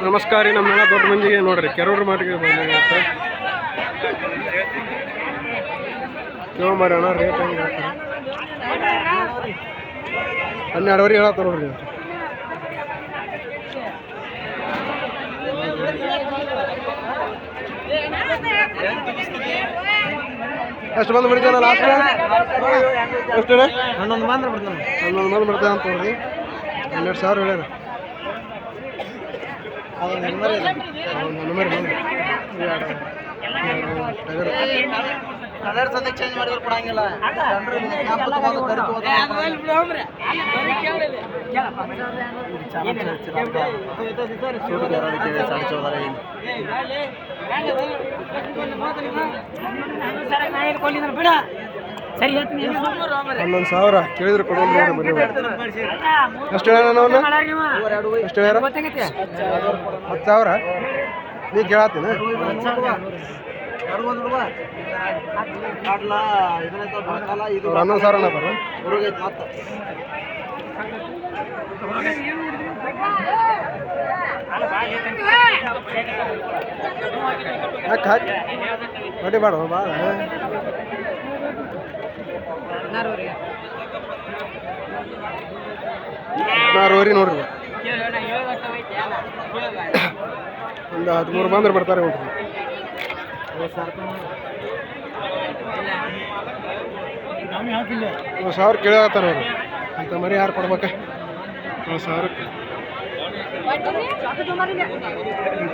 ನಮಸ್ಕಾರ ರೀ. ನಮ್ಮೆಲ್ಲ ದೊಡ್ಡ ಮಂದಿಗೆ ನೋಡ್ರಿ ಕೆರೂರು ಮಾಟಿಗೆ ಬಂದಿದೆ ಮರಣ ರೇಟ್ ಹೆಂಗೆ ಹೇಳ್ತಾರೆ 12ವರೆ ಹೇಳತ್ತ ನೋಡ್ರಿ. ಎಷ್ಟು ಬಂದು ಬಿಡ್ತಾನ ಲಾಸ್ಟ್ ಎಷ್ಟು 11 ಬಂದು ಬಿಡ್ತಾನೆ ಅಂತ ನೋಡ್ರಿ. 12,000 ಹೇಳ್ಯಾರ. ಚೇಂಜ್ ಮಾಡಿದ್ರೆ ಕೊಡಂಗಿಲ್ಲ. ಸರಿ 11,000 ಕೇಳಿದ್ರೆ ಕೊಡೋದು ನೋಡಿ. ಎಷ್ಟು ಹೇಳ ಎಷ್ಟು ಹೇಳ್ಯಾರ? 10,000 ನೀ ಕೇಳತ್ತೀನಿ. 11,000 ಅನ್ನತಾರ. ಹಾಕಿ ಹಾಕಿ ಬಡ್ಡಿ ಬೇಡ ಭಾಳ 16ವರೆ ನೋಡ್ರಿ. ಒಂದು 13 ಬಂದ್ರೆ ಬರ್ತಾರೆ ನೋಡ್ರಿ. 1,000 ಕೇಳತ್ತಾರ ನೋಡ್ರಿ. ಅಂತ ಮರಿ ಯಾರು ಕೊಡ್ಬೇಕ? 1,000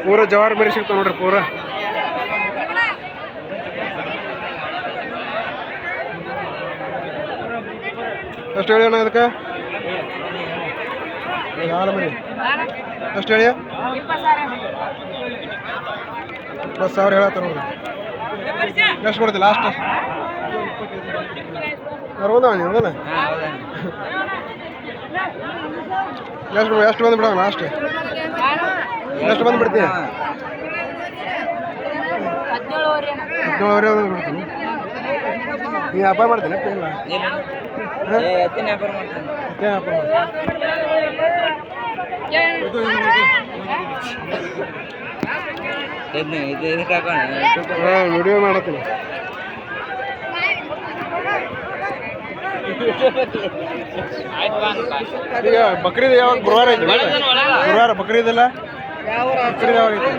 ಪೂರ ಜವಾರಿ ಮರಿ ಸಿಗ್ತಾವ ನೋಡ್ರಿ. ಪೂರ ಎಷ್ಟು ಹೇಳಿ ಅಣ್ಣ ಇದಕ್ಕೆ? ಹಾಲ ಮರಿ ಎಷ್ಟು ಹೇಳಿ? 20,000 ಹೇಳತ್ತಾರ ನೋಡ್ರಿ. ಎಷ್ಟು ಕೊಡ್ತಿ ಲಾಸ್ಟ್? 60 ನೀವು ಹೌದಲ್ಲ? ಎಷ್ಟು ಬಂದು ಬಿಡೋಣ ಲಾಸ್ಟ್? ಎಷ್ಟು ಬಂದು ಬಿಡ್ತೀನಿ? 17ವರೆ ಬಿಡ್ತೀನಿ. ನೀವು ವ್ಯಾಪಾರ ಮಾಡ್ತೀನಿ ಇಲ್ಲ? ವಿಡಿಯೋ ಮಾಡತ್ತೀನಿ. ಈಗ ಬಕ್ರೀದ್ ಯಾವಾಗ? ಗುರುವಾರ ಐತಿ. ಗುರುವಾರ ಬಕ್ರೀದ್ ಇಲ್ಲ. ಬಕ್ರೀದ್ ಯಾವಾಗ ಐತಿ?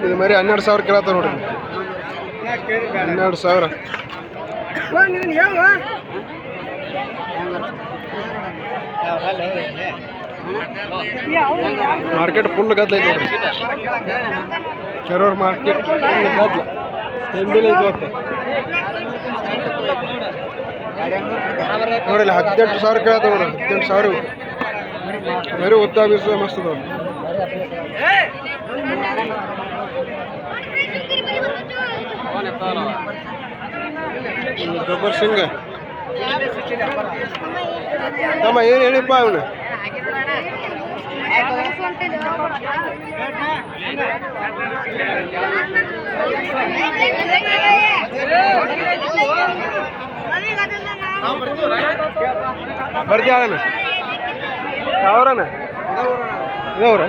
ಇದು ಮರಿ 12,000 ಕೇಳತ್ತ ನೋಡ್ರಿ. 12,000 ಮಾರ್ಕೆಟ್ ಫುಲ್ ಗದ್ದಲ ಐತೆ ನೋಡ್ರಿ. ಕೆರೂರು ಮಾರ್ಕೆಟ್ ಫುಲ್ ಗದ್ದಲ. ತೆಂಬಿಲೆ ಇವತ್ತು ನೋಡಿಲ್ಲ. 18,000 ಕೇಳತ್ತ ನೋಡ್ರಿ. 18,000 ಬರೀ ಉದ್ದ ಬೀಸ ಮಸ್ತ್ ಅದಾವ. ಗಬ್ಬರ್ ಸಿಂಗ್ ತಮ್ಮ ಏನು ಹೇಳಿಪ್ಪ ಅವನು? ಬರ್ತೀಯಣ್ಣ? ಯಾವ್ರಣ್ಣ? ಇದವ್ರ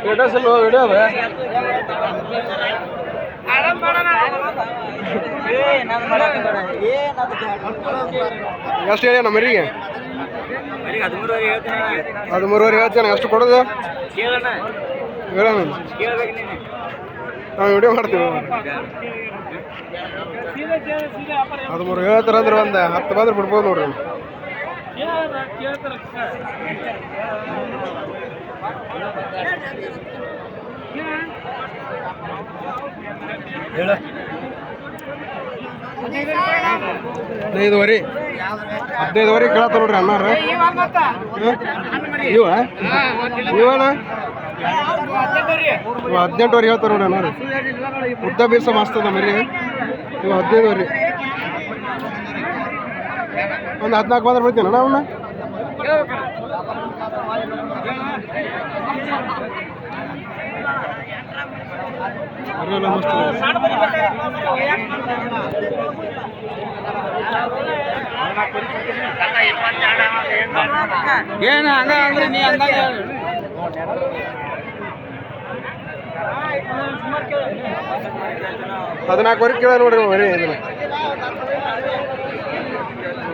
ಸ್ಟೇಟಸ್ ವಿಡಿಯೋ ಅದ. ಎಷ್ಟು ಹೇಳ ಮರಿಗೆ? 13ವರೆ ಹೇಳ್ತೇನೆ. ಎಷ್ಟು ಕೊಡೋದು ಹೇಳೋಣ? ನಾವು ವಿಡಿಯೋ ಮಾಡ್ತೀವಿ. 13 ಹೇಳ್ತಾರೆ ಅಂದ್ರೆ ಒಂದು 10 ಬಂದ್ರೆ ಬಿಡ್ಬೋದು ನೋಡ್ರಿ. ಹೇಳ 15ವರೆ ಕೇಳತ್ತ ನೋಡ್ರಿ ಅಣ್ಣಾರ. ಇವಣ್ಣ 18ವರೆ ಹೇಳ್ತಾರ ನೋಡ್ರಿ ಅಣ್ಣಾರ. ಉದ್ದ ಬೀರ್ಸ ಮಸ್ತ್ ಅದ ಮರಿ. ಇವು 15ವರೆ. ಒಂದು 14 ಬಂದ್ರೆ ಬಿಡ್ತೀನಿ ಅಣ್ಣ ಅವನ್ನ. ಏನು ಹಂಗ ಅಂದ್ರೆ ನೀ ಹಂಗ 14 ಕೇಳ ನೋಡ್ರಿ ಬರೀ ಇದನ್ನ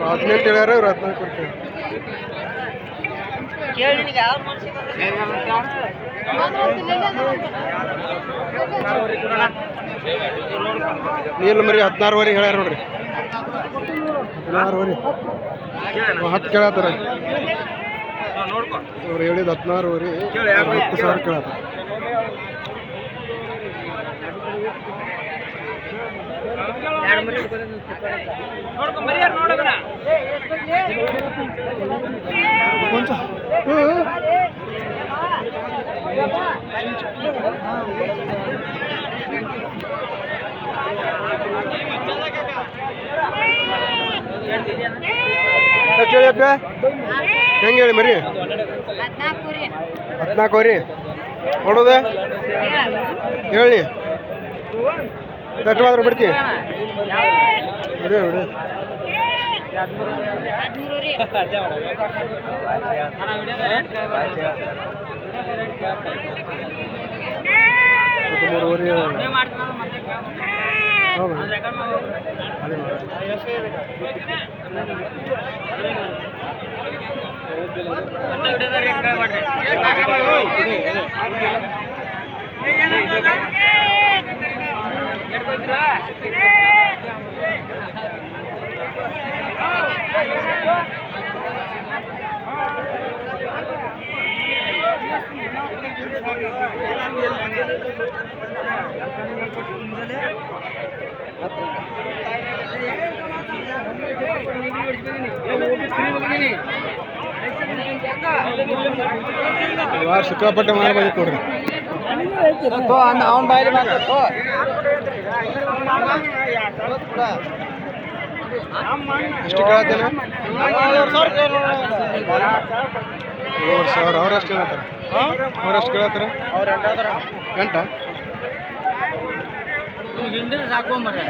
18 ಹೇಳ್ಯಾರ ಇವ್ರು 14 ನೀಲ್ ಮರಿ 16 ಹೇಳ್ಯಾರ ನೋಡ್ರಿ 16 10 ಕೇಳತ್ತಾರ ಅವ್ರು ಹೇಳಿದ 16 10,000 ಕೇಳತ್ತಾರ ಹೆಂಗೆ ಹೇಳಿ ಮರಿ 14 ರೀ ನೋಡೋದ ಹೇಳಿ ಎಷ್ಟು ಮಾತ್ರ ಬಿಡ್ತೀವಿ ಅದೇ ನೋಡಿ ಸಿಕ್ಕಾಪಟ್ಟೆ ಮಾರ ಬಂದಿ ಕೊಡ್ರಿ ಅವನ ಬಾಯಲ್ಲಿ ಮಾತಾಡ್ತು ಎಷ್ಟು ಕೇಳತ್ತೇನೆ 7,000 ಅವ್ರಷ್ಟು ಕೇಳತ್ತಾರ ಅವ್ರಷ್ಟು ಕೇಳತ್ತಾರ ಗಂಟೆ ಸಾಕೊಂಬರ್ರಿ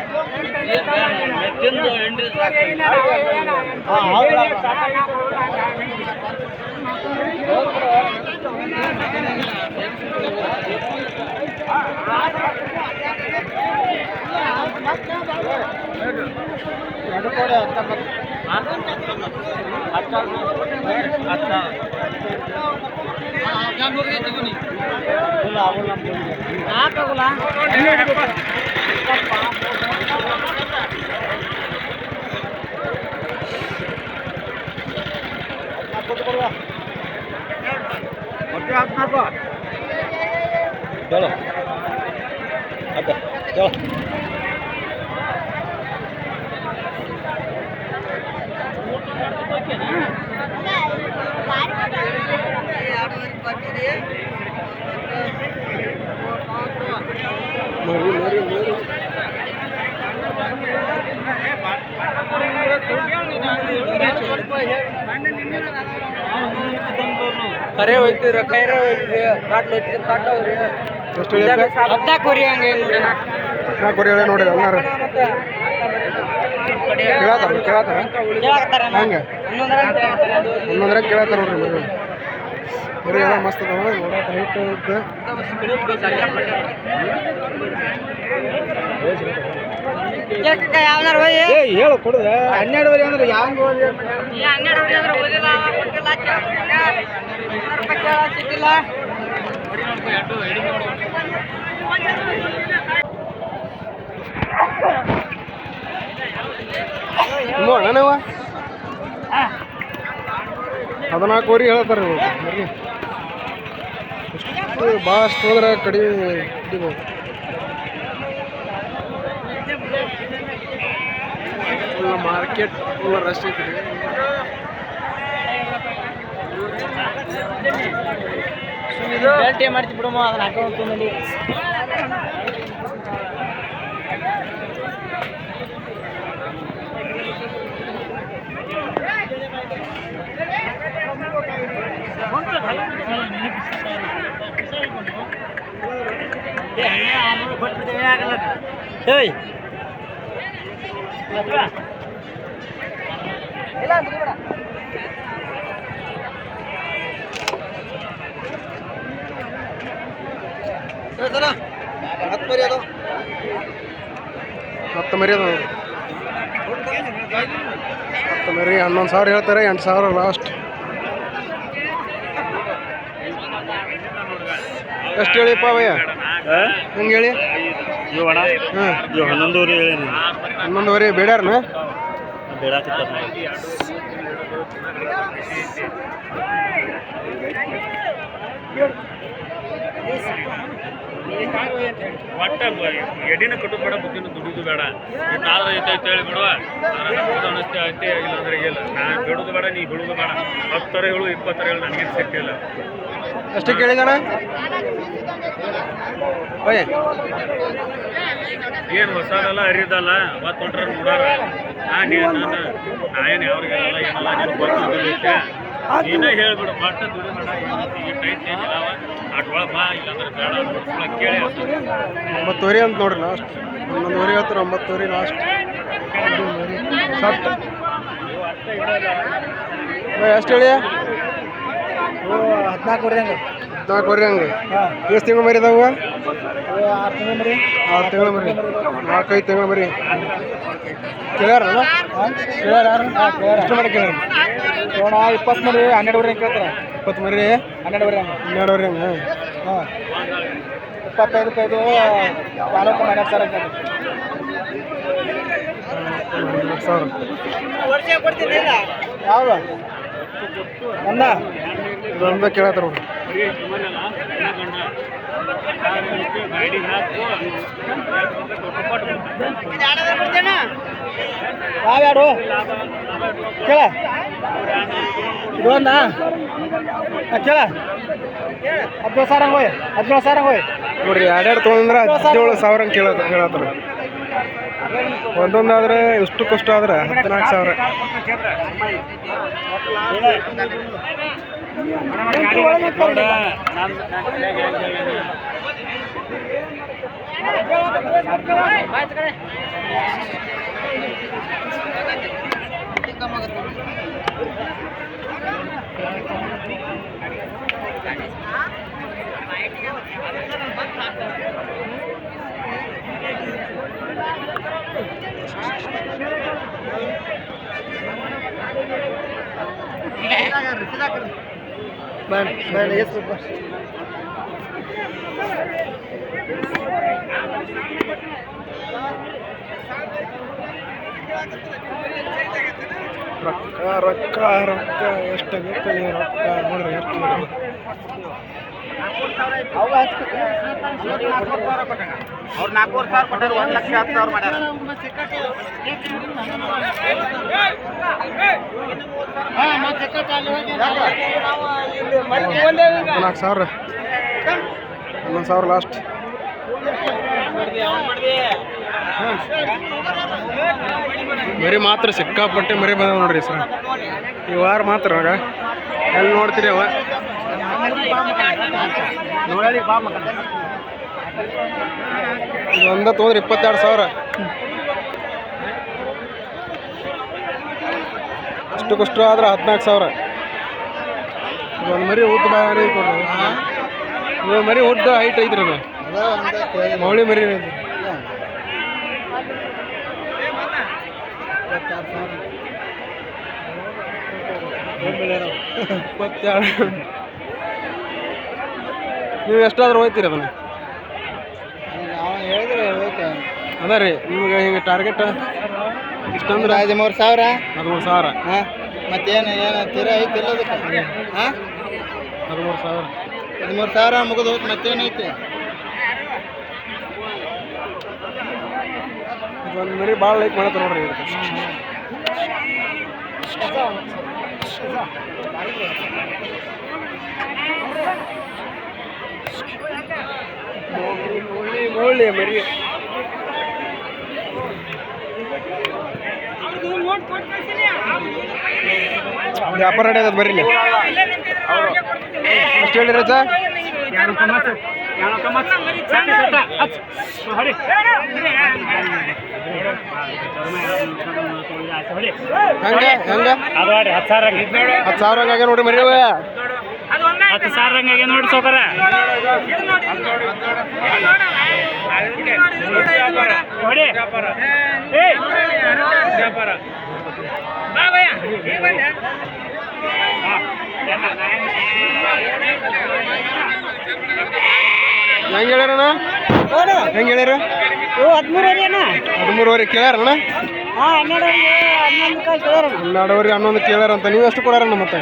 चलो चलो खरे होती खैर काटलो काटವ್ರಿ ಅದ್ದ ಕೊರಿ ಹಂಗೆ ನಾ ಕೊರಿ ಹೇಳಿ ನೋಡಿ ಅನ್ನಾರು ಕೇಳತ್ತಾರ ಹಂಗೆ 11 ಕೇಳತ್ತಾರ ನೋಡ್ರಿ ಬರೀ ಎಲ್ಲ ಮಸ್ತ್ ಅದಾವ ನೋಡಕ್ಕೆ ಹೈಟ್ ಇರುತ್ತೆ ಹೇಳು ಕೊಡುದ 12 ಅಂದ್ರೆ ಯಾವ 12 ಅಂದ್ರೆ ಓದಿಲ್ಲ ಸಿಕ್ಕಿಲ್ಲ ನೀವು 14 ವರೆ ಹೇಳ್ತಾರೆ ಬರ್ರಿ ಭಾಳಷ್ಟು ಹೋದ್ರೆ ಕಡಿಮೆ ಹಿಡಿಬೋದು ಫುಲ್ ಮಾರ್ಕೆಟ್ ಫುಲ್ ರಶ್ ಐತಿ ಮಾಡ್ತಿ ಬಿಡಮ್ಮ ಅದನ್ನ ಹಾಕೊಂಡು ಏಯ್ ಹತ್ತು ಮರಿ ಅದ 11,000 ಹೇಳ್ತಾರೆ. 8,000 ಲಾಸ್ಟ್. ಎಷ್ಟು ಹೇಳಿಪ್ಪ ಭಯ್ಯ? ಹೆಂಗೆ ಹೇಳಿ? ಹಾಂ 11 ಹೇಳಿ 11 ಬೇಡಾರನ ಬೇಡಾಕತ್ತಾರ. ಒಟ್ಟ ಎಡಿನ ಕಟ್ಟು ಬೇಡ, ಬುದ್ಧಿನ ದುಡಿದು ಬೇಡ. ಆದ್ರೆ ಐತೆ ಹೇಳಿ ಬಿಡುವ, ಅನಿಸ್ತೇ ಐತೆ ಇಲ್ಲಾಂದ್ರೆ ಇಲ್ಲ. ನಾನು ಬಿಡೋದು ಬೇಡ, ನೀ ಬಿಡೋದು ಬೇಡ. 10 ಹೇಳು 20 ಹೇಳು, ನನಗೇನು ಸಿಕ್ಕಿಲ್ಲ. ಎಷ್ಟು ಕೇಳಿದಣ ಭಯ್ಯ? ಏನು ಹೊಸದಲ್ಲ ಹರಿದಲ್ಲ ಅವತ್ತು ಹೊಂಟ್ರೆ ನೋಡಾರ. ನಾನೇನು ಯಾವ್ರಿಗೆಲ್ಲ ಏನಲ್ಲ ನೀನು ಗೊತ್ತಿದ್ದೈತೆ. ನೀನೇ ಹೇಳ್ಬಿಡು, ಒಟ್ಟು ದುಡಿ ಬೇಡ. ಈ ಟೈಮ್ ಚೇಂಜ್ ಇದಾವ, ಅಟ್ರೊಳಗೆ ಬಾ, ಇಲ್ಲಾಂದ್ರೆ ಬೇಡ ನೋಡ್ಕೊಳಕ್ಕೆ ಕೇಳಿ. 9,000 ಅಂತ ನೋಡ್ರಿ ಲಾಸ್ಟ್. 11,000 ಹೇಳ್ತಾರೆ, 9,000 ಲಾಸ್ಟ್. ಎಷ್ಟು ಹೇಳಿ? 14 ಹಂಗೆ. 14 ಹಂಗೆ. ಎಷ್ಟು ತಿಂಗಳು ಮರಿ ಇದಾವ? 6 ತಿಂಗಳು ಮರಿ. 6 ತಿಂಗಳು ಮರಿ, 4-5 ತಿಂಗಳು ಮರಿ. ಕೇಳ್ಯಾರಲ್ಲ? ಎಷ್ಟು ಮಾಡಿ ಕೇಳ್ಯಾರ? 20 ಮರಿ 12 ಕೇಳ್ತಾರೆ. 20 ಮರಿ 12 12 ಹಂಗೆ. ಹಾಂ 25 ತಾಲೂಕು 12,000 ಕೇಳ್ತಾರೆ. 12,000 ಯಾವ್ದು ಒಂದ ಇದೊಂದ ಕೇಳತ್ತಾರ ನೋಡ್ರಿ. ಗಾಡಿ ಹಾಕು ಯಾವ್ಯಾರು ಕೇಳ ಇದು ಒಂದ ಕೇಳ 17,000 ಹೋಯ್ 17,000 ಹೋಯ್ ನೋಡ್ರಿ. 2 ತೊಗೊಂಡ್ರೆ 17,000 ಹಂಗೆ ಕೇಳತ್ತಾರ. ಒಂದೊಂದಾದ್ರೆ ಇಷ್ಟಕ್ಕಷ್ಟು ಆದ್ರೆ 14,000. ರೊಕ್ಕ ರೊಕ್ಕ ರೊಕ್ಕ ಎಷ್ಟು ಬೇಕು ನೀವು ರೊಕ್ಕ ನೋಡ್ರಿ ಎಷ್ಟು ಅವ್ರು 4,000 ಕೊಟ್ಟಾರ 1,10,000 ಮಾಡ್ಯಾರ. 14,000 11,000 ಲಾಸ್ಟ್. ಮರಿ ಮಾತ್ರ ಸಿಕ್ಕಾಪಟ್ಟೆ ಮರಿ ಬಂದ ನೋಡ್ರಿ ಸರ್ ಈ ವಾರ ಮಾತ್ರ. ಎಲ್ಲಿ ನೋಡ್ತೀರಿ ಅವ ಇದು ಒಂದ ತೊಗೊಂಡ್ರೆ 22,000. ಅಷ್ಟಕ್ಕಷ್ಟು ಆದ್ರೆ 14,000. ಒಂದು ಮರಿ ಉದ್ದ ಬಾರಿ ಕೊಡ್ರಿ. ಇದು ಮರಿ ಉದ್ದ ಹೈಟ್ ಐತ್ರಿ ಅದು ಮೌಳಿ ಮರಿ ಐತಿ. 22,000 ನೀವು ಎಷ್ಟಾದ್ರೂ ಹೋಗ್ತೀರಿ ಅದನ್ನ? ಅದ ರೀ ನಿಮ್ಗೆ ಹಿಂಗೆ ಟಾರ್ಗೆಟ್ ಇಷ್ಟಂದ್ರೆ 13,000. 13,000. ಹಾಂ ಮತ್ತೇನು ಏನು ತೀರ ಐತಿಲ್ಲ ಅದಕ್ಕೆ? ಹಾಂ 13,000. 13,000 ಮುಗಿದು ಹೋಗಿ ಮತ್ತೇನೈತಿ? ಇದೊಂದು ಮರಿ ಭಾಳ ಲೈಕ್ ಮಾಡತ್ತೆ ನೋಡ್ರಿ ಇದಕ್ಕೆ. ಮೌಳಿ ಮರಿ ವ್ಯಾಪಾರ ನಡೆಯೋದು ಬರ್ರಿ. ಎಷ್ಟು ಹೇಳಿರಿ ಅಜ್ಜ? ಹಂಗೆ ಹೆಂಗೆ ಅದು ಮಾಡಿ 10,000 ಹಂಗಾಗೆ ನೋಡ್ರಿ ಮರಿ ಅವ 10,000 ಹಂಗಾಗೆ ನೋಡಿ ಸೌಕರ ಹೆಂಗೆ ಹೇಳ್ಯಾರಣ್ಣ ಹೆಂಗೆ ಹೇಳ್ಯಾರ 13,500 ಕೇಳ್ಯಾರಣ್ಣ 12,500 11 ಕೇಳ್ಯಾರಂತ ನೀವು ಎಷ್ಟು ಕೊಡಾರಣ್ಣ ಮತ್ತೆ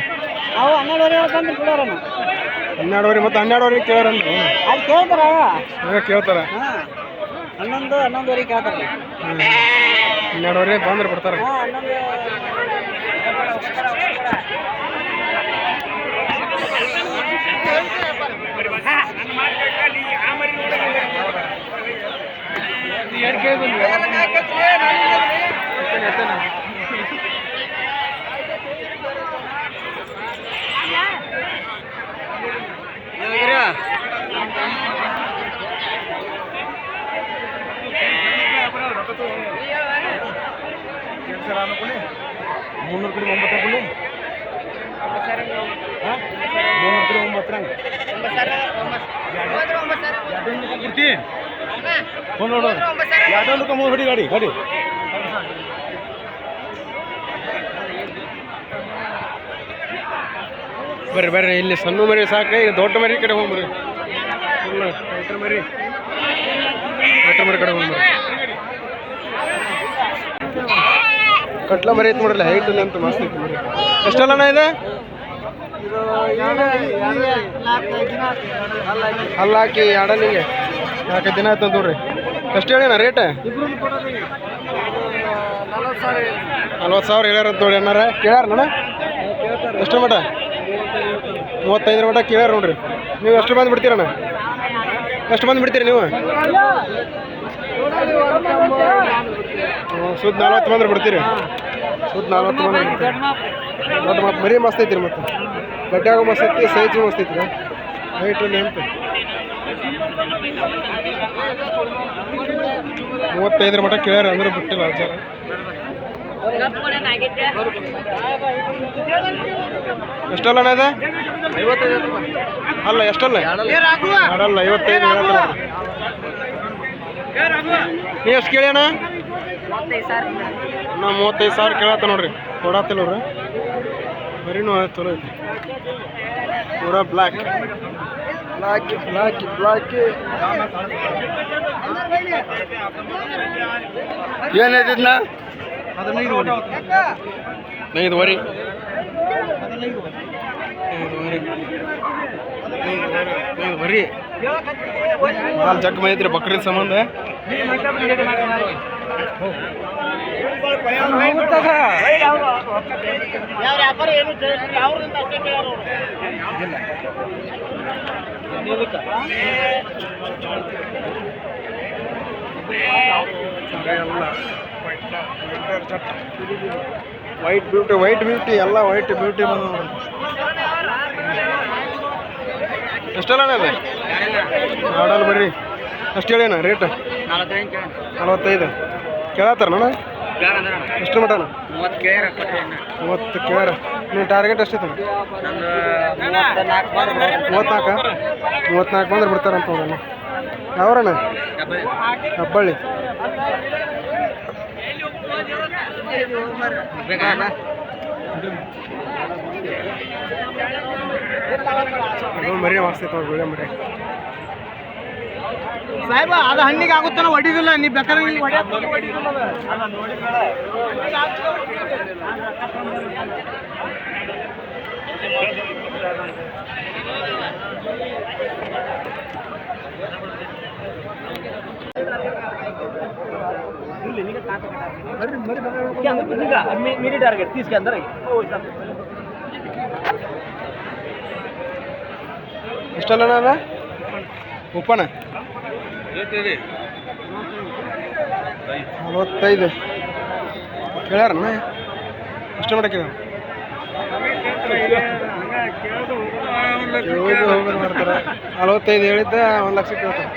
12,500 ಮತ್ತೆ 12,500 ಕೇಳ್ಯಾರಂತ ಕೇಳ್ತಾರ 11 ಕೇಳ್ತಾರ 12,500 ಬಂದ್ರೆ ಬಿಡ್ತಾರೆ ಮುನ್ನೂರು ಕಡೆ 9 ಕೊಡಿ 300 ಕಡೆ 9 ಹೊಡಿ ಗಾಡಿ ಗಾಡಿ ಬರ್ರಿ ಬರ್ರಿ ಇಲ್ಲಿ ಸಣ್ಣ ಮರಿ ಸಾಕ ಈಗ ದೊಡ್ಡ ಮರಿ ಕಡೆ ಹೋಗ್ಬರ್ರಿ ರೈತರ ಮರಿ ಕಡೆ ಹೋಗ್ಬರ್ರಿ ಕಟ್ಲ ಮರಿ ಐತೆ ನೋಡ್ರಲ್ಲ ಹೈಟ್ ಅಂತ ಮಸ್ತ್ ಐತಿ ಮರಿ ಎಷ್ಟಲ್ಲಣ್ಣ ಇದೆ ಅಲ್ಲಾಕಿ ಆಡಲಿಗೆ 4 ದಿನ ಆಯ್ತು ನೋಡ್ರಿ ಎಷ್ಟು ಹೇಳಿನ ರೇಟ್ 40,000 ಹೇಳ್ಯಾರ ನೋಡಿ ಅನ್ನಾರ ಕೇಳ್ಯಾರ ನೋಡ ಎಷ್ಟು ಮಟ 35 ಮಟ ಕೇಳ್ಯಾರ ನೋಡ್ರಿ ನೀವು ಎಷ್ಟು ಬಂದು ಬಿಡ್ತೀರಣ್ಣ ಎಷ್ಟು ಬಂದು ಬಿಡ್ತೀರಿ ನೀವು ಸುತ್ತ 40 ಬಂದ್ರೆ ಬಿಡ್ತೀರಿ ಸುತ್ತ 40 ಬಂದ್ರೆ ದೊಡ್ಡ ಮತ್ತೆ ಮರಿ ಮಸ್ತ್ ಐತಿ ಮತ್ತೆ ಗಡ್ಡ್ಯಾಗ ಮಸ್ತ್ ಐತಿ ಸೈಜು ಮಸ್ತ್ ಐತಿ ಹೈಟಲ್ಲಿ ಅಂತ 35 ಮಟ ಕೇಳ್ಯಾರ ಅಂದ್ರೆ ಬಿಟ್ಟಿಲ್ಲ ಆಚಾರ ಎಷ್ಟಲ್ಲ ಅಣ್ಣ ಇದೆ ಅಲ್ಲ ಎಷ್ಟಲ್ಲ ಮಾಡಲ್ಲ 55 ಹೇಳ್ತಾರೆ ನೀವು ಎಷ್ಟು ಕೇಳಿ ಅಣ್ಣ ನಾ 35,000 ಕೇಳತ್ತ ನೋಡ್ರಿ ಕೊಡತ್ತಿಲ್ಲವ್ರಿ ಬರೀನು ಚಲೋ ಐತಿ ಪೂರಾ ಬ್ಲ್ಯಾಕ್ ಏನೈತಿದ್ನ 15 ವರಿ ಬರೀ ಹಾಲು ಜಗ್ ಮೈತ್ರಿ ಬಕ್ರೀದ್ ಸಂಬಂಧ ವೈಟ್ ಬ್ಯೂಟಿ ಎಲ್ಲ ವೈಟ್ ಬ್ಯೂಟಿ ಬಂದ ಎಷ್ಟಲ್ಲ ಅದೇ ಮಾಡಲ್ ಬರ್ರಿ ಅಷ್ಟು ಹೇಳೇನ ರೇಟ್ 45 ಕೇಳತ್ತಾರ ನೋಡ ಎಷ್ಟು ಮಟನ 30 ಕೇಳ್ಯಾರ ನೀವು ಟಾರ್ಗೆಟ್ ಎಷ್ಟೈತೆ 34 ಬಂದ್ರೆ ಬಿಡ್ತಾರಂತ ನೋಡೋಣ ಯಾವ್ರಣ್ಣ ಹೆಬ್ಬಳ್ಳಿ ಮರಿ ಮಾಸ್ತೈತೆ ನೋಡಿ ಒಳ್ಳೆ ಮರಿ ಸಾಹೇಬ ಅದು ಹಣ್ಣಿಗೆ ಆಗುತ್ತಾನ ಹೊಡಿದಿಲ್ಲ ನೀವು ಬೇಕಾದ್ರೆ मिनी टारगेट 30 के अंदर ಎಷ್ಟಲ್ಲ ಅದ ಉಪ್ಪನ 45 ಕೇಳ್ಯಾರಣ್ಣ ಎಷ್ಟು ಮಾಡಕ್ಕೆ ಹೋಗಿ ಮಾಡ್ತಾರೆ 45 ಹೇಳಿದ್ದ 1 ಲಕ್ಷ ಕೇಳ್ತಾನೆ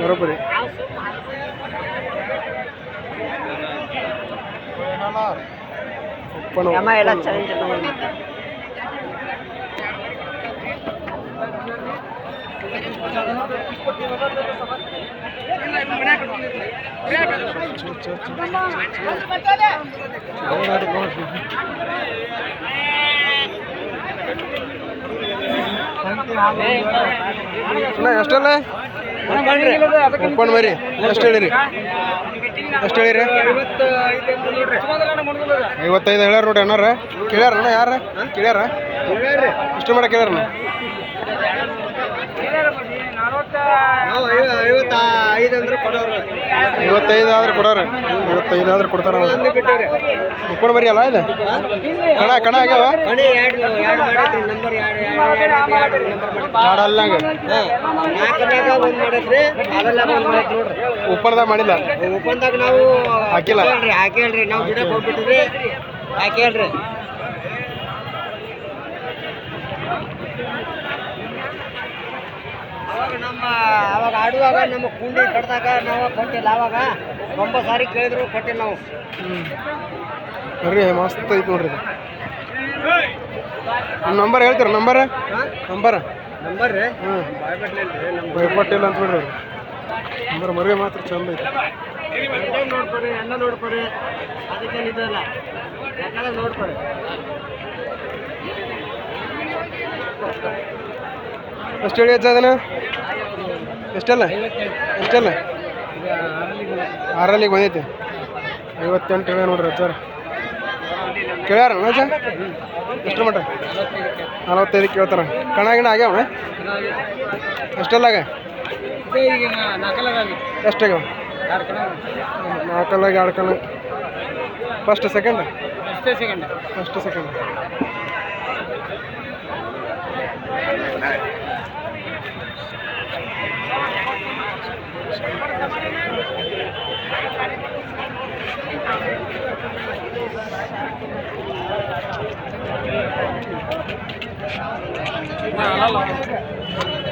ಬರೋಬ್ಬರಿ. ಎಲ್ಲ ಚೆನ್ನಾಗಿ ಎಷ್ಟಲ್ಲ ಓಪನ್ ಮರಿ ಎಷ್ಟು ಹೇಳಿರಿ? ಎಷ್ಟು ಹೇಳಿರಿ? 55 ಹೇಳ್ಯಾರ ನೋಡಿ ಅಣ್ಣಾರ. ಕೇಳ್ಯಾರಣ್ಣ ಯಾರ ಕೇಳ್ಯಾರ? ಎಷ್ಟು ಮಾಡ ಕೇಳ್ಯಾರಣ್ಣ? 55 ಆದ್ರೆ ಕೊಡೋರು. 55 ಆದ್ರೆ ಕೊಡ್ತಾರ. ಓಪನ್ ಮರಿ ಅಲ್ಲ ಇದು? ಕಣ ಆಗ್ಯಾವ ಮಾಡಲ್ಲಂಗ ಓಪನ್ದಾಗ ಮಾಡಿಲ್ಲ. ಓಪನ್ದಾಗ ನಾವು ಹಾಕಿಲ್ಲ. ಹಾಕೇಳ್ರಿ ನಾವು ಗಿಡ ಹೋಗ್ಬಿಟ್ಟಿದ್ರಿ ಹಾಕೇಳ್ರಿ. ಅವಾಗ ಆಡುವಾಗ ನಮ್ಮ ಕುಂಡಿ ಕಡ್ದಾಗ ನಾವು ಕೊಟ್ಟಿಲ್ಲ. ಅವಾಗ 9 ಸಾರಿ ಕೇಳಿದ್ರು ಕೊಟ್ಟಿಲ್ಲ ನಾವು. ಬರ್ರಿ ಮಸ್ತ್ ಐತಿ ನೋಡ್ರಿ. ನಂಬರ್ ಹೇಳ್ತೀರ? ನಂಬರ್ ನಂಬರ್ ರೀ ಭಯಪಟ್ಟಿಲ್ಲ ಅಂತ ಬಿಡ್ರಿ. ನಂಬರ್ ಮರಿ ಮಾತ್ರ ಚಂದ ಐತಿ. ನೋಡ್ಕೊರಿ ಎಲ್ಲ ನೋಡ್ಕೊರಿ ಅದಕ್ಕೇನು ಇದಲ್ಲ ಯಾಕಂದ್ರೆ ನೋಡ್ಕೊರಿ. ಎಷ್ಟು ಹೇಳಿ ಅದನ್ನ? ಎಷ್ಟಲ್ಲ 6 ಬಂದೈತಿ. 58 ಹೇಳ ನೋಡ್ರಿ ಅಜ್ಜಾರ. ಕೇಳ್ಯಾರ ಅಜ್ಜ? ಎಷ್ಟು ಮಟ? 45 ಕೇಳ್ತಾರ. ಕಣ ಗಿಣ ಆಗ್ಯಾವ? ಎಷ್ಟಲ್ಲಾಗ? ಎಷ್ಟಾಗ್ಯಾವ? 4 2 ಕಣ. First second? First second.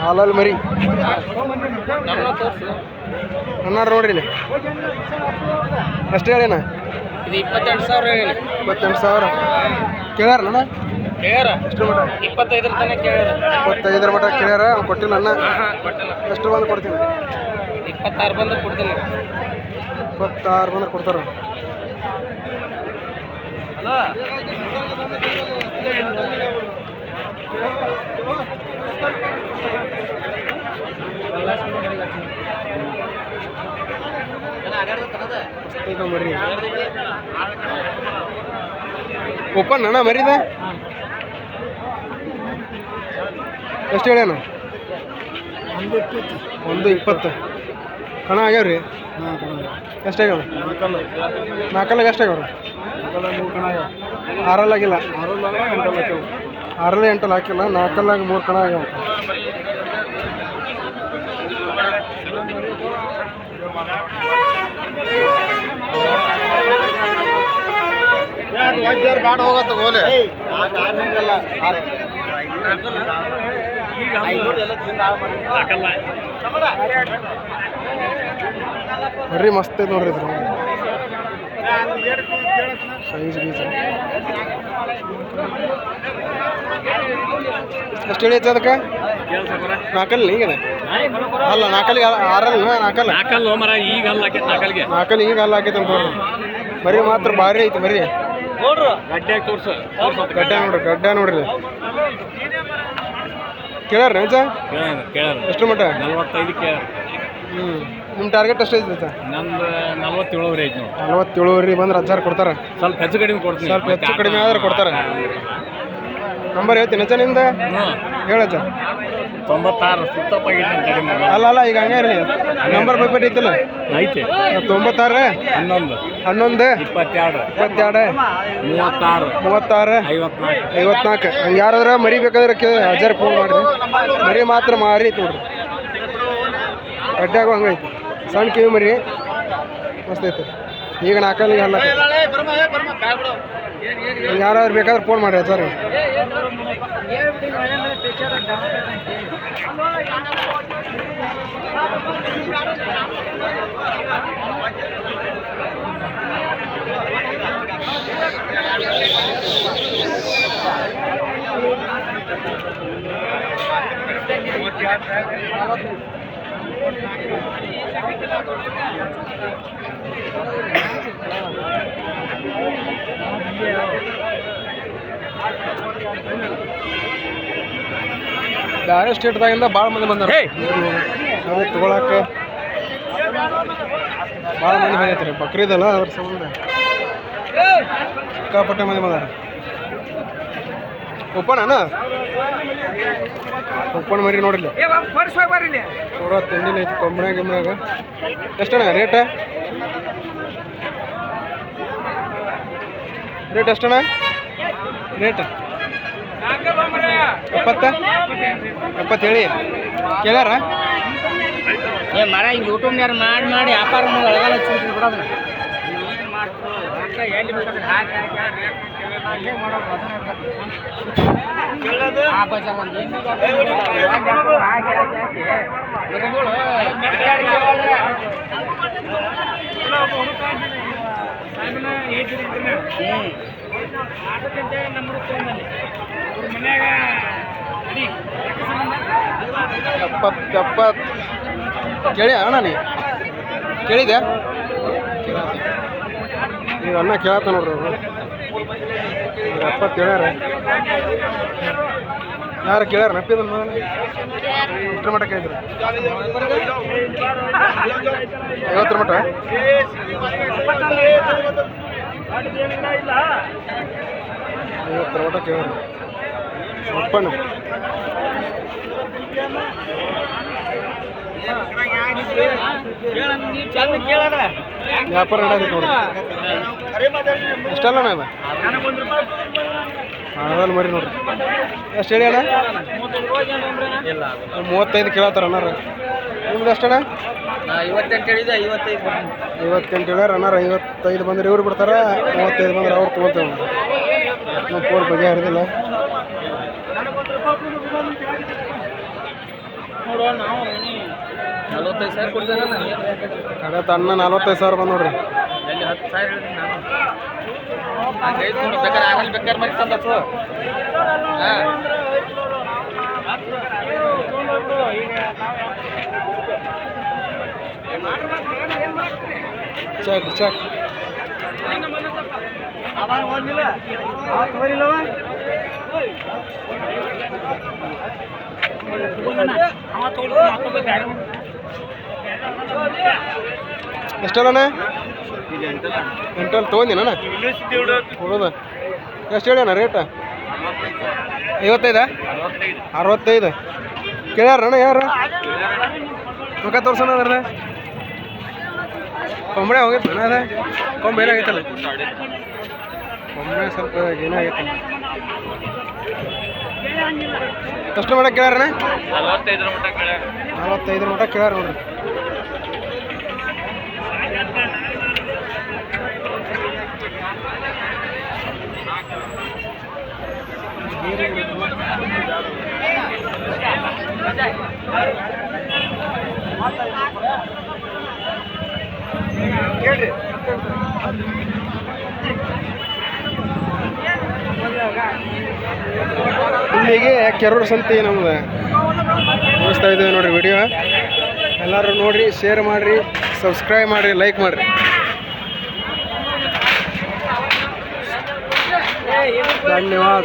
ಹಾಲಲ್ಲಿ ಮರಿ ಅನ್ನಾರು ನೋಡ್ರಿ ಇಲ್ಲಿ. ಎಷ್ಟು ಹೇಳಿನ? ಇದು 28,000. 28,000 ಕೇಳ್ಯಾರ ಅಣ್ಣ? ಎಷ್ಟು ಮಟ? 25 ತನಕ ಕೇಳ್ಯಾರ. 25 ಮಟ ಕೇಳ್ಯಾರ. ಅವ್ನು ಕೊಟ್ಟಿಲ್ಲ ಅಣ್ಣ. ಎಷ್ಟು ಬಂದು ಕೊಡ್ತೀನಿ? 26 ಬಂದ್ರೆ ಕೊಡ್ತೀನಿ. 26 ಬಂದ್ರೆ ಕೊಡ್ತಾರ. ಮರಿ ಓಪನ್ ಅಣ್ಣ ಮರಿದ? ಎಷ್ಟು ಹೇಳ್ಯಾನ? 120 ಕಣ ಆಗ್ಯಾವ್ರಿ? ಎಷ್ಟಾಗ್ಯಾವ? 4 ಎಷ್ಟಾಗ್ಯಾವ್ರಿ? 6 ಆಗಿಲ್ಲ. 6 8 ಹಾಕಿಲ್ಲ. 4 3 ಕಣ ಆಗ್ಯಾವ. ಬಾಡ ಹೋಗತ್ತ ಗೋಲೆ ಬರ್ರಿ ಮಸ್ತ್ ಐತೆ ನೋಡ್ರಿ ಇದ್ರ ಸೈಜ್ ಗೀಜ್. ಎಷ್ಟು ಹೇಳಿ ಅದಕ್ಕೆ? 4 ಈಗದ ಅಲ್ಲ 4 6 4 ಮರ ಈಗ ಅಲ್ಲ 4 ಈಗ ಅಲ್ಲ ಹಾಕೈತೆ ಅಂತ ನೋಡ್ರಿ. ಮರಿ ಮಾತ್ರ ಭಾರಿ ಐತಿ. ಮರಿ ಗಡ್ಡ ನೋಡ್ರಿ. ಕೇಳ್ಯಾರ ನಿಜ? ಎಷ್ಟು ಮಟ? 45 ಕೇಳ್ಯಾರ. ನಿಮ್ಮ ಟಾರ್ಗೆಟ್ ಎಷ್ಟು ಐತೆ? ನಮ್ದು 47 ಐತಿ. 47 ಬಂದ್ರೆ 1000 ಕೊಡ್ತಾರೆ. ಸ್ವಲ್ಪ ಹೆಚ್ಚು ಕಡಿಮೆ ಕೊಡ್ತೀನಿ. ಸ್ವಲ್ಪ ಹೆಚ್ಚು ಕಡಿಮೆ ಆದ್ರೆ ಕೊಡ್ತಾರೆ. ನಂಬರ್ ಹೇಳ್ತೀನಿ ಅಜ್ಜ ನಿಮ್ದು? ಹೇಳಜ್ಜ. 96 ಸುತ್ತಪ್ಪಾಗಿತ್ತು ಕಡಿಮೆ. ಅಲ್ಲ ಈಗ ಹಂಗೆ ಇರಲಿ. ನಂಬರ್ ಬೈಪಟ್ ಐತಿಲ್ಲ? ಐತೆ. 96 11 22 32 36 54 ಹಂಗೆ ಯಾರಾದ್ರೆ ಮರಿ ಬೇಕಾದ್ರೆ 1000 ಫೋನ್ ಮಾಡಿರಿ. ಮರಿ ಮಾತ್ರ ಮಾರಿ ಐತಿ ನೋಡ್ರಿ. ಗಡ್ಡ್ಯಾಗೂ ಹಂಗೈತಿ. ಸಣ್ಣ ಕಿವಿ ಮರಿ ಮಸ್ತ್ ಐತಿ. ಈಗ ನಾಲ್ಕಲ್ಲಿಗೆ ಅಲ್ಲ ಯಾರಾದ್ರು ಬೇಕಾದ್ರೆ ಫೋನ್ ಮಾಡಿ ಸರ್. ಬೇರೆ ಸ್ಟೇಟ್ದಾಗಿಂದ ಭಾಳ ಮಂದಿ ಬಂದಾರ ಅದೇ ತೊಗೊಳಕ್ಕೆ ಭಾಳ ಮಂದಿ ಬಂದೈತ್ರಿ. ಬಕ್ರೀದಲ್ಲ ಅದ್ರ ಸಂಬಂಧ ಸಿಕ್ಕಾಪಟ್ಟೆ ಮಂದಿ ಬಂದಾರ. ಉಪ್ಪಣ್ಣ ಉಪ್ಪಣ್ಣ ಮರಿ ನೋಡಿಲ್ಲ ಪೂರ ತಿಂಡಿನ ಐತಿ ಕೊಂಬಣ್ಯಾಗ ಗಿಮ್ಮ್ಯಾಗ. ಎಷ್ಟಣ್ಣ ರೇಟ ಎಷ್ಟಣ್ಣ ರೇಟ್? 70 ಹೇಳಿ ಕೇಳ್ಯಾರ? ಮರ ಈಗ ಯೂಟ್ಯೂಬ್ನಾರು ಮಾಡಿ ವ್ಯಾಪಾರ ಒಳಗೆಲ್ಲ ಚೂಟಿ ಬಿಡೋದು. ಎಪ್ಪತ್ತು ಕೇಳಿ ಅಣ್ಣ ನೀ ಕೇಳಿದ್ಯಾ? ಈಗ ಅಣ್ಣ ಕೇಳತ್ತ ನೋಡ್ರಿ ಅವರು 70 ಹೇಳ್ಯಾರ. ಯಾರು ಕೇಳ್ಯಾರ ನಪ್ಪಿದ ಇಷ್ಟರ ಮಟ್ಟ ಕೇಳಿದ್ರು 50 ಮಟ್ಟ 50 ಮಟ್ಟ ಕೇಳ್ಯಾರ. ಒಪ್ಪಣ್ಣ ವ್ಯಾಪಾರ ನಡೆದೈತೆ ನೋಡ್ರಿ. ಎಷ್ಟಲ್ಲ ಅಣ್ಣ ಅದಲ್ಲ ಮರಿ ನೋಡ್ರಿ. ಎಷ್ಟು ಹೇಳಿ ಅಣ್ಣ? 35 ಕೇಳತ್ತಾರ ಅನ್ನಾರ. ನಿಮ್ದು ಎಷ್ಟಣ್ಣ? 58 ಹೇಳಿದೆ. 58 ಹೇಳ್ಯಾರ ಅನ್ನಾರ. 55 ಬಂದ್ರೆ ಇವ್ರು ಬಿಡ್ತಾರ, 35 ಬಂದ್ರೆ ಅವ್ರು ತೊಗೊಳ್ತೇವೆ. ನಾವು ಫೋನ್ ಬಗೆಹರಿದಿಲ್ಲ. ನಾವು 45,000 ಕೊಡ್ತೇನೆ. ಕಡೆ ತನ್ನ 45,000 ಬಂದು ನೋಡ್ರಿ. 10,000 ಹೇಳಿದ್ದೀನಿ ನಾನು. ಬೇಕಾದ್ರೆ ಆಗಲಿ ಬೇಕಾದ್ರೆ ಮರಿ ತಂದತ್ತು. Check check ಎಷ್ಟಲ್ಲಣ್ಣ? ಎಂಟಲ್ಲಿ ತೊಗೊಂಡಿನ ಕೊಡೋದ? ಎಷ್ಟು ಹೇಳ್ಯಾನ ರೇಟ? 55? 65 ಕೇಳ್ಯಾರಣ್ಣ? ಯಾರು ಮುಖ ತೋರ್ಸೋಣ ಅದ್ರ ಕೊಂಬಳೆ ಹೋಗಿತ್ತು ಅಣ್ಣ. ಅದ ಕೊಂಬ ಏನಾಗೈತಲ್ಲ ಕೊಂಬಳೆ ಸ್ವಲ್ಪ ಏನಾಗೈತಲ್ಲ. ಎಷ್ಟು ಮಟ್ಟ ಕೇಳ್ಯಾರಣ್ಣ? 45 ಮಟ್ಟ ಕೇಳ್ಯಾರ ನೋಡ್ರಿ. ಇಲ್ಲಿಗೆ ಕೆರೂರು ಸಂತೆ ನಮ್ದು ನೋಡಿಸ್ತಾ ಇದ್ದೀವಿ ನೋಡಿರಿ ವಿಡಿಯೋ. ಎಲ್ಲರೂ ನೋಡಿರಿ, ಶೇರ್ ಮಾಡಿರಿ, ಸಬ್ಸ್ಕ್ರೈಬ್ ಮಾಡಿರಿ, ಲೈಕ್ ಮಾಡಿರಿ. ಧನ್ಯವಾದ.